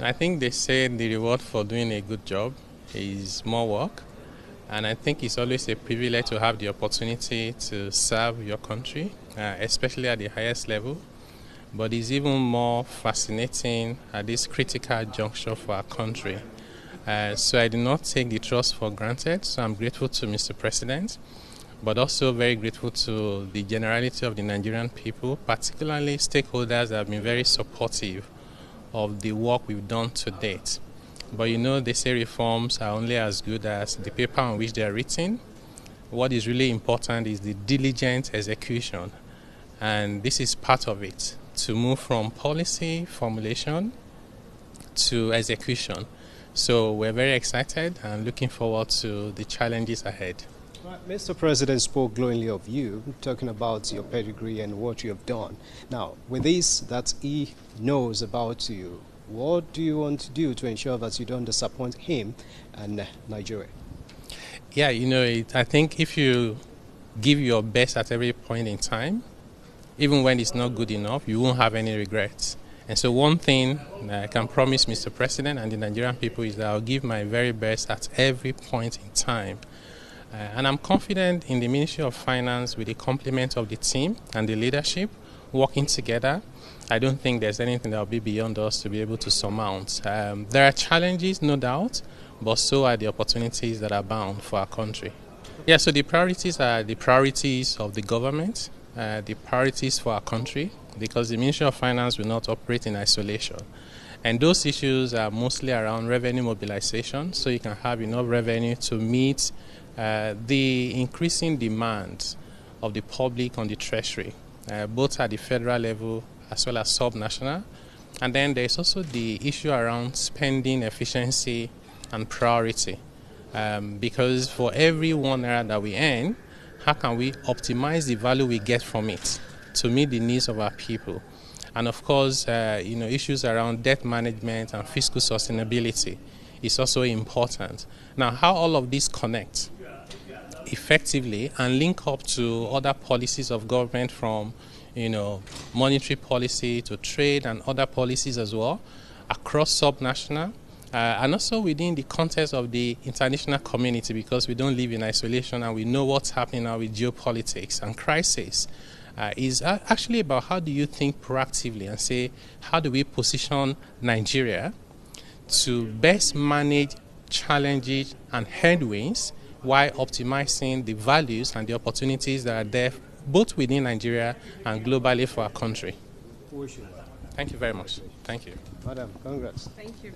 I think they say the reward for doing a good job is more work, and I think it's always a privilege to have the opportunity to serve your country, especially at the highest level. But it's even more fascinating at this critical juncture for our country. So I do not take the trust for granted. So I'm grateful to Mr. President, but also very grateful to the generality of the Nigerian people, particularly stakeholders that have been very supportive of the work we've done to date. But they say reforms are only as good as the paper on which they are written. What is really important is the diligent execution, and this is part of it, to move from policy formulation to execution. So we're very excited and looking forward to the challenges ahead. Mr. President spoke glowingly of you, talking about your pedigree and what you have done. Now, with this that he knows about you, what do you want to do to ensure that you don't disappoint him and Nigeria? Yeah, I think if you give your best at every point in time, even when it's not good enough, you won't have any regrets. And so one thing I can promise Mr. President and the Nigerian people is that I'll give my very best at every point in time. And I'm confident in the Ministry of Finance, with the complement of the team and the leadership working together. I don't think there's anything that will be beyond us to be able to surmount. There are challenges, no doubt, but so are the opportunities that are bound for our country. Yeah, so the priorities are the priorities of the government, the priorities for our country, because the Ministry of Finance will not operate in isolation. And those issues are mostly around revenue mobilization, so you can have enough revenue to meet the increasing demand of the public on the treasury, both at the federal level as well as sub-national. And then there's also the issue around spending efficiency and priority, because for every ₦1 that we earn, how can we optimize the value we get from it to meet the needs of our people? And of course, issues around debt management and fiscal sustainability is also important. Now, how all of these connect effectively and link up to other policies of government, from monetary policy to trade and other policies as well, across sub-national, and also within the context of the international community, because we don't live in isolation and we know what's happening now with geopolitics and crisis, is actually about how do you think proactively and say, how do we position Nigeria to best manage challenges and headwinds while optimizing the values and the opportunities that are there both within Nigeria and globally for our country. Thank you very much. Thank you. Madam, congrats. Thank you.